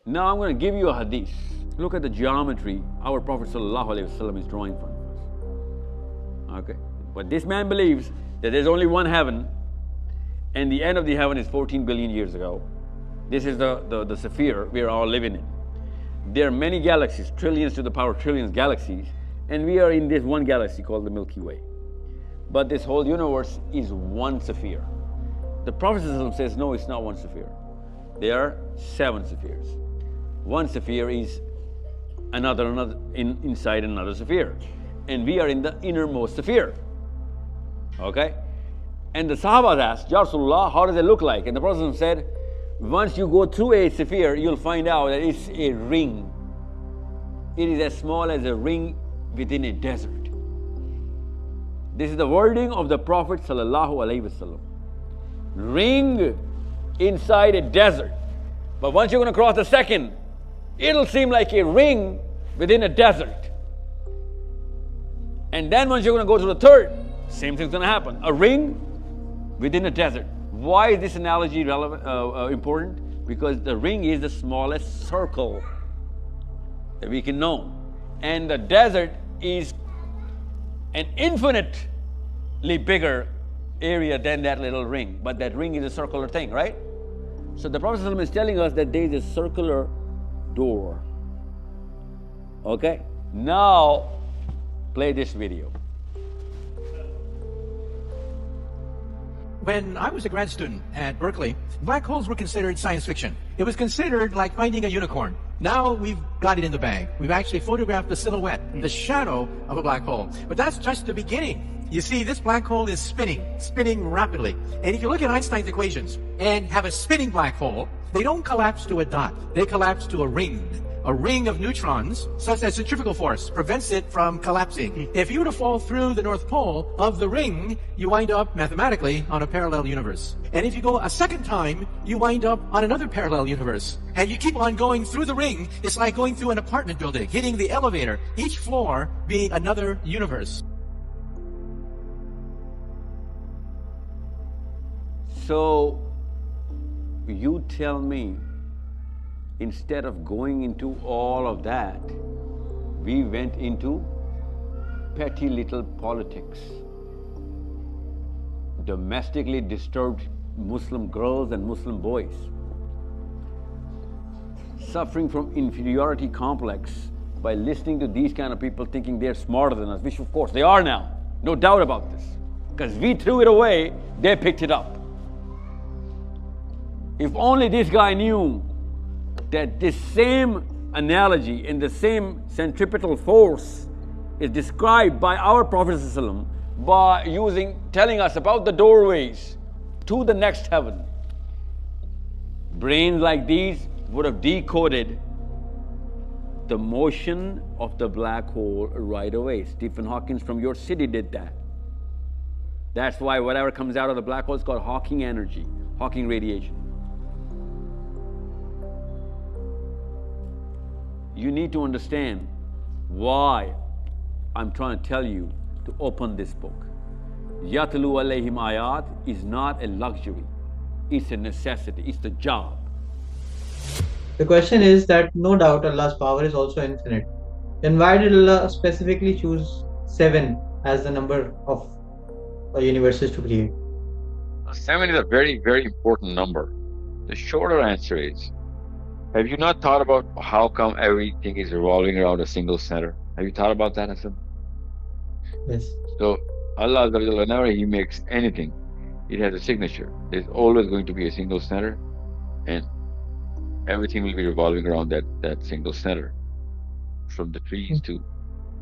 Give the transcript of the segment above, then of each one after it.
Now I'm going to give you a hadith. Look at the geometry our Prophet ﷺ is drawing for us. Okay, but this man believes that there's only one heaven, and the end of the heaven is 14 billion years ago. This is the sphere we are all living in. There are many galaxies, trillions to the power of trillions galaxies, and we are in this one galaxy called the Milky Way. But this whole universe is one sphere. The Prophet ﷺ says, no, it's not one sphere. There are 7 spheres. One sphere is inside another sphere. And we are in the innermost sphere. Okay? And the Sahabas asked, Ya Rasulullah, how does it look like? And the Prophet ﷺ said, once you go through a sphere, you'll find out that it's a ring. It is as small as a ring within a desert. This is the wording of the Prophet ﷺ. Ring inside a desert. But once you're going to cross the second, it'll seem like a ring within a desert. And then once you're going to go to the third, same thing's going to happen. A ring within a desert. Why is this analogy relevant, important? Because the ring is the smallest circle that we can know. And the desert is an infinitely bigger area than that little ring. But that ring is a circular thing, right? So the Prophet ﷺ is telling us that there is a circular door. Okay? Now, play this video. When I was a grad student at Berkeley, black holes were considered science fiction. It was considered like finding a unicorn. Now we've got it in the bag. We've actually photographed the silhouette, the shadow of a black hole. But that's just the beginning. You see, this black hole is spinning rapidly. And if you look at Einstein's equations and have a spinning black hole, they don't collapse to a dot. They collapse to a ring. A ring of neutrons, such that centrifugal force prevents it from collapsing. If you were to fall through the North Pole of the ring, you wind up mathematically on a parallel universe. And if you go a second time, you wind up on another parallel universe. And you keep on going through the ring. It's like going through an apartment building, hitting the elevator, each floor being another universe. So, you tell me, instead of going into all of that, we went into petty little politics. Domestically disturbed Muslim girls and Muslim boys. Suffering from inferiority complex by listening to these kind of people thinking they're smarter than us, which of course they are now. No doubt about this. Because we threw it away, they picked it up. If only this guy knew that this same analogy and the same centripetal force is described by our Prophet ﷺ by telling us about the doorways to the next heaven. Brains like these would have decoded the motion of the black hole right away. Stephen Hawking from your city did that. That's why whatever comes out of the black hole is called Hawking energy, Hawking radiation. You need to understand why I'm trying to tell you to open this book. Yatlu alayhim ayat is not a luxury. It's a necessity. It's the job. The question is that no doubt Allah's power is also infinite. Then why did Allah specifically choose 7 as the number of universes to create? 7 is a very, very important number. The shorter answer is, have you not thought about how come everything is revolving around a single center? Have you thought about that, Hassan? Yes. So Allah, whenever He makes anything, it has a signature. There's always going to be a single center, and everything will be revolving around that single center. From the trees to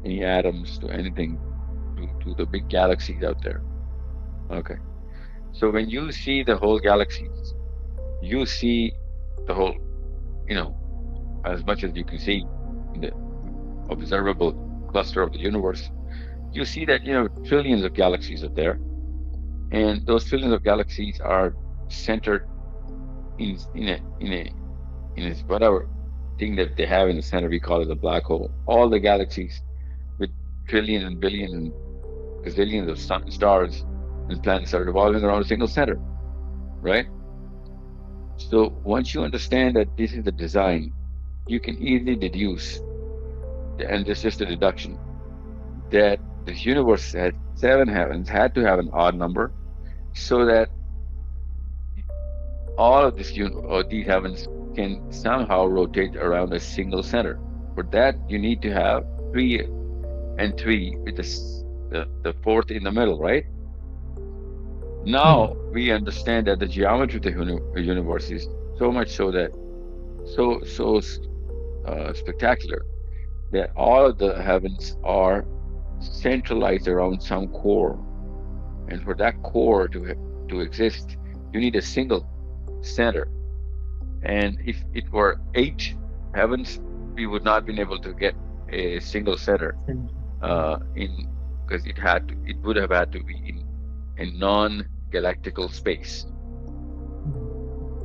any atoms to anything, to the big galaxies out there. Okay. So when you see the whole galaxies, you see the whole, as much as you can see in the observable cluster of the universe, you see that, trillions of galaxies are there. And those trillions of galaxies are centered in a whatever thing that they have in the center, we call it a black hole. All the galaxies with trillions and billions and gazillions of stars and planets are revolving around a single center, right? So once you understand that this is the design, you can easily deduce, and this is just a deduction, that this universe had 7 heavens, had to have an odd number, so that all of or these heavens can somehow rotate around a single center. For that, you need to have 3 and 3 with the fourth in the middle, right? Now we understand that the geometry of the universe is so much so that so spectacular that all of the heavens are centralized around some core, and for that core to exist, you need a single center. And if it were 8 heavens, we would not been able to get a single center in because it would have had to be in a non-galactical space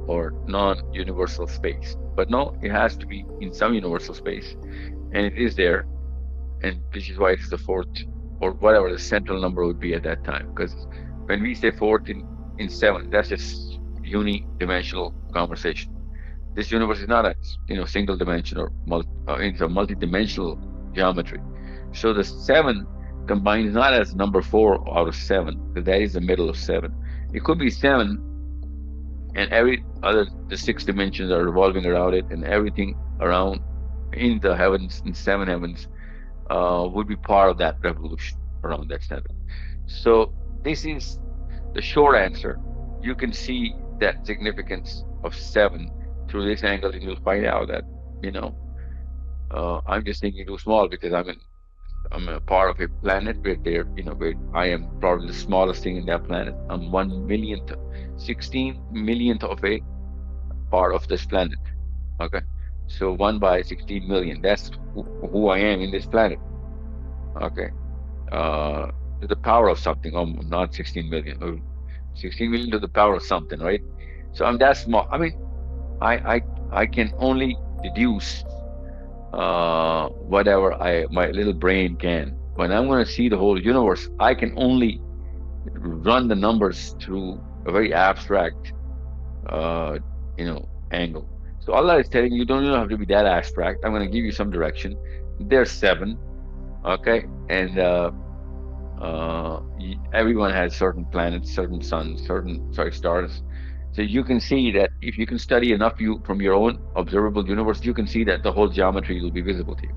or non-universal space. But no, it has to be in some universal space, and it is there, and which is why it's the fourth, or whatever the central number would be at that time. Because when we say fourth in 7, that's just unidimensional conversation. This universe is not a single dimension or it's a multi-dimensional geometry. So the 7 combines not as number 4 out of 7, because that is the middle of 7. It could be 7, and the 6 dimensions are revolving around it, and everything around in the heavens, in 7 heavens, would be part of that revolution around that center. So this is the short answer. You can see that significance of 7 through this angle, and you'll find out that I'm just thinking too small because I'm a part of a planet where I am probably the smallest thing in that planet. I'm 16 millionth of a part of this planet. Okay, so 1 by 16 million. That's who I am in this planet. Okay, to the power of something. Not 16 million. 16 million to the power of something, right? So I'm that small. I mean, I can only deduce whatever my little brain can. When I'm going to see the whole universe, I can only run the numbers through a very abstract, angle. So Allah is telling you, don't have to be that abstract. I'm going to give you some direction. There's 7, okay, and everyone has certain planets, certain suns, stars. So you can see that if you can study enough from your own observable universe, you can see that the whole geometry will be visible to you.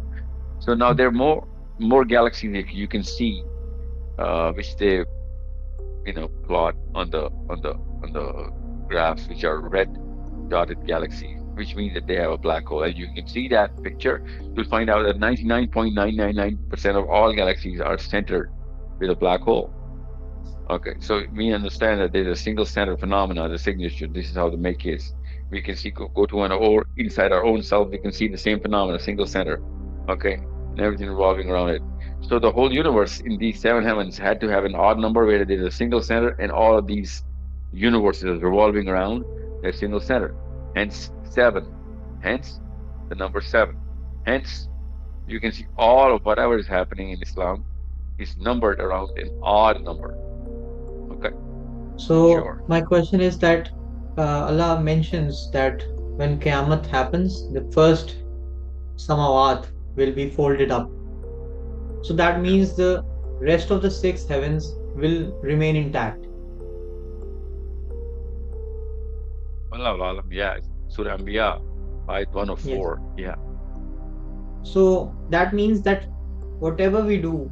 So now there are more galaxies that you can see, which they plot on the graphs, which are red dotted galaxies, which means that they have a black hole. And you can see that picture, you'll find out that 99.999% of all galaxies are centered with a black hole. Okay, so we understand that there's a single center phenomena, the signature. This is how the make is. We can see go to or inside our own self, we can see the same phenomena, single center. Okay, and everything revolving around it. So the whole universe in these 7 heavens had to have an odd number where there's a single center, and all of these universes revolving around a single center. Hence 7. Hence the number 7. Hence you can see all of whatever is happening in Islam is numbered around an odd number. Okay. So Sure. my question is that Allah mentions that when Qiyamah happens, the first samawat will be folded up. So that means the rest of the 6 heavens will remain intact. Wallahu alam. Yeah, Surah Anbiya, ayat 104. Yeah. So that means that whatever we do,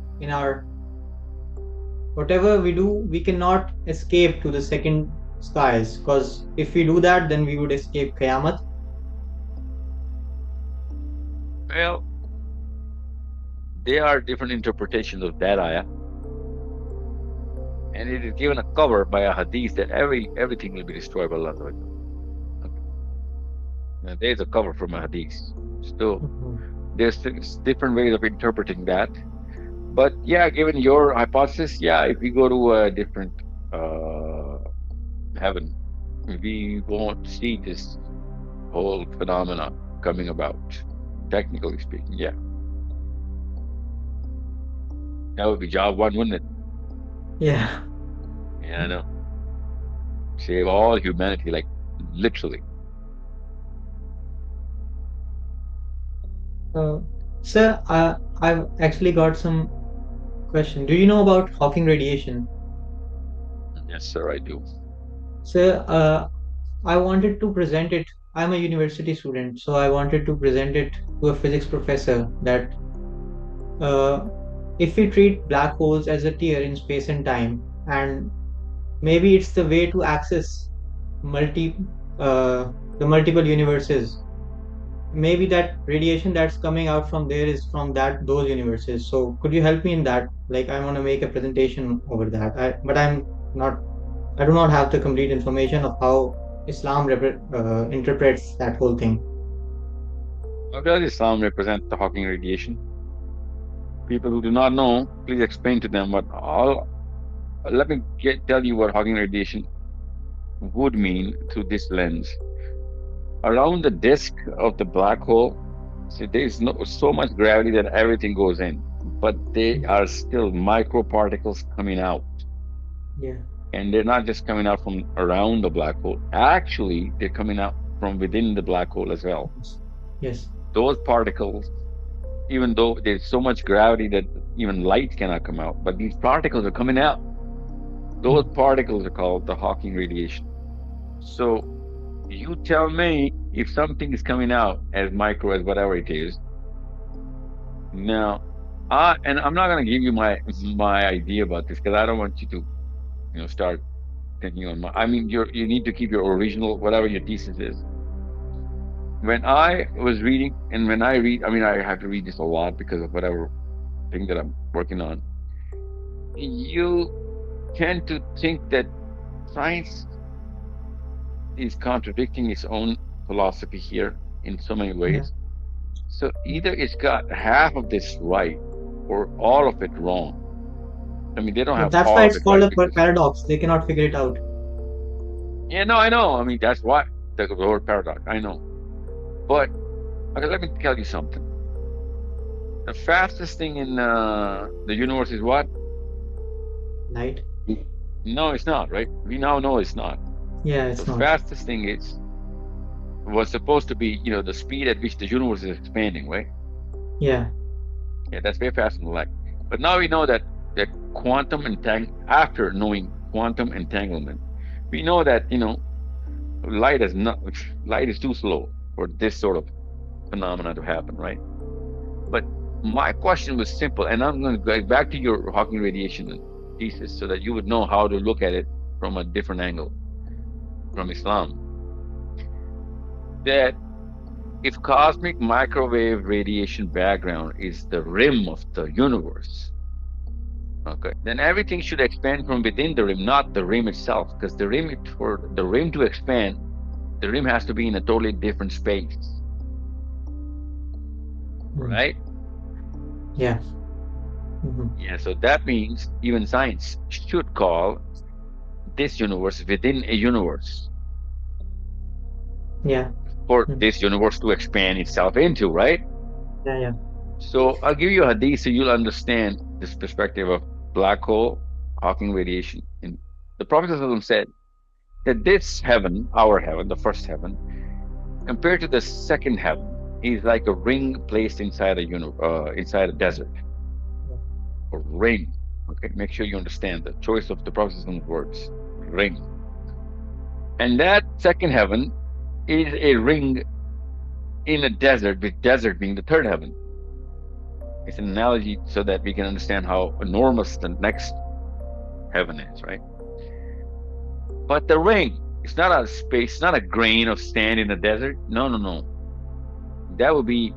we cannot escape to the second skies, because if we do that, then we would escape Qiyamah. Well, there are different interpretations of that ayah, and it is given a cover by a hadith that everything will be destroyed by Allah. Now, there's a cover from a hadith. So there's different ways of interpreting that. But yeah, given your hypothesis, yeah, if we go to a different heaven, we won't see this whole phenomena coming about, technically speaking. Yeah, that would be job 1, wouldn't it? Yeah. Yeah, I know. Save all humanity, like literally. Uh, Sir, I've actually got some question. Do you know about Hawking radiation? Yes, sir, I do. Sir, I wanted to present it. I'm a university student, so I wanted to present it to a physics professor that uh, if we treat black holes as a tier in space and time, and maybe it's the way to access multi uh, the multiple universes. Maybe that radiation that's coming out from there is from that those universes. So could you help me in that? Like I want to make a presentation over that. But I'm not. I do not have the complete information of how Islam interprets that whole thing. How does Islam represent the Hawking radiation? People who do not know, please explain to them what all. Let me tell you what Hawking radiation would mean through this lens. Around the disk of the black hole, see, there is so much gravity that everything goes in, but they are still microparticles coming out. Yeah. And they're not just coming out from around the black hole. Actually, they're coming out from within the black hole as well. Yes. Those particles, even though there's so much gravity that even light cannot come out, but these particles are coming out. Those particles are called the Hawking radiation. So you tell me if something is coming out as micro as whatever it is. Now, and I'm not going to give you my idea about this because I don't want you to, start thinking on my. I mean, you need to keep your original whatever your thesis is. When I was reading, and when I read, I mean, I have to read this a lot because of whatever thing that I'm working on. You tend to think that science is contradicting its own philosophy here in so many ways. Yeah. So either it's got half of this right or all of it wrong. I mean, they don't have That's all why of it's it called right a because, paradox. They cannot figure it out. yeah, no, I know. I mean, that's why the word paradox. I know, but okay, let me tell you something. The fastest thing in the universe is what? Light. No, it's not. Right? We now know it's not. Yeah, it's The not. fastest thing was supposed to be, the speed at which the universe is expanding, right? Yeah. Yeah, that's way faster than light. But now we know that quantum after knowing quantum entanglement, we know that light is too slow for this sort of phenomena to happen, right? But my question was simple, and I'm going to go back to your Hawking radiation thesis so that you would know how to look at it from a different angle from Islam. That if cosmic microwave radiation background is the rim of the universe, okay, then everything should expand from within the rim, not the rim itself, because for the rim to expand, the rim has to be in a totally different space, right? Yeah. Mm-hmm. Yeah, so that means even science should call this universe within a universe. Yeah. For this universe to expand itself into, right? Yeah, yeah. So I'll give you a hadith so you'll understand this perspective of black hole, Hawking radiation. And the Prophet said that this heaven, our heaven, the first heaven, compared to the second heaven, is like a ring placed inside a desert. A ring. Okay, make sure you understand the choice of the Prophet's words. Ring. And that second heaven is a ring in a desert, with desert being the third heaven. It's an analogy so that we can understand how enormous the next heaven is, right? But the ring, it's not a space, it's not a grain of sand in the desert. No, no, no. That would be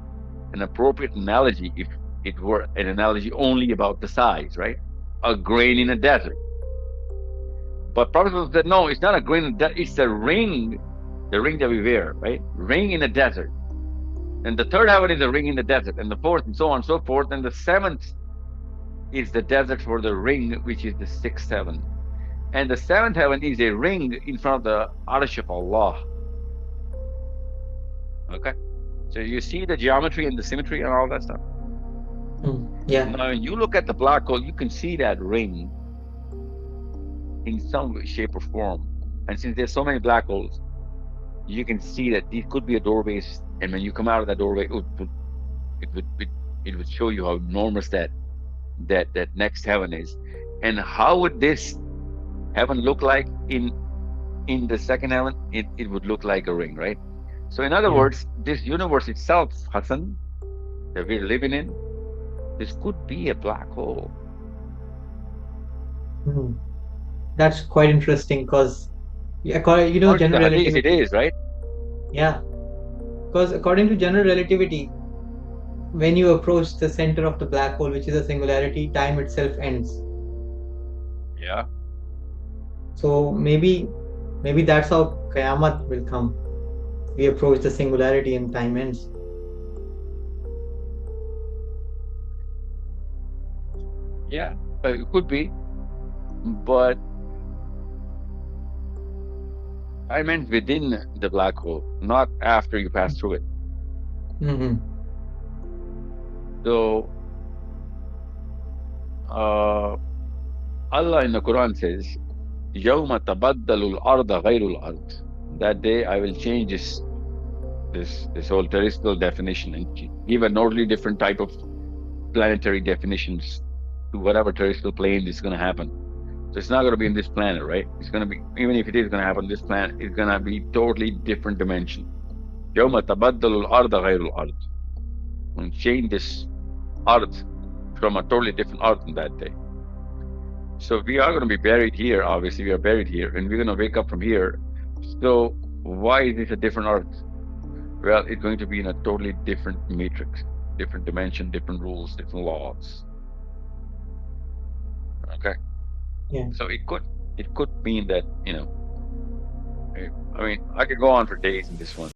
an appropriate analogy if it were an analogy only about the size, right? A grain in a desert. But Prophet said, no, it's not a grain, it's a ring, the ring that we wear, right? Ring in a desert. And the third heaven is a ring in the desert, and the fourth, and so on and so forth. And the seventh is the desert for the ring, which is the sixth heaven. And the seventh heaven is a ring in front of the Arsh of Allah. Okay? So you see the geometry and the symmetry and all that stuff? Yeah. Now, when you look at the black hole, you can see that ring in some way, shape, or form. And since there's so many black holes, you can see that these could be a doorways, and when you come out of that doorway, it would show you how enormous that next heaven is, and how would this heaven look like in the second heaven? It would look like a ring, right? So in other Yeah. words, this universe itself, Hassan, that we're living in, this could be a black hole. Mhm. That's quite interesting because, According to general the hadith, it relativity. is, right? Yeah, because according to general relativity, when you approach the center of the black hole, which is a singularity, time itself ends. Yeah. So maybe that's how Qiyamah will come. We approach the singularity and time ends. Yeah, it could be, but I meant within the black hole, not after you pass through it. Hmm. So, Allah in the Quran says, يَوْمَ تَبَدَّلُ الْأَرْضَ غَيْرُ الْأَرْضِ. That day I will change this whole terrestrial definition and give an totally different type of planetary definitions to whatever terrestrial plane is going to happen. So it's not going to be in this planet, right? It's going to be, even if it is going to happen on this planet, it's going to be totally different dimension. يَوْمَ تَبَدَّلُ الْأَرْضَ غَيْرُ الْأَرْضِ. And change this earth from a totally different earth on that day. So we are going to be buried here, obviously we are buried here, and we're going to wake up from here. So why is this a different earth? Well, it's going to be in a totally different matrix, different dimension, different rules, different laws. Okay. Yeah. So it could mean that, I mean, I could go on for days in this one.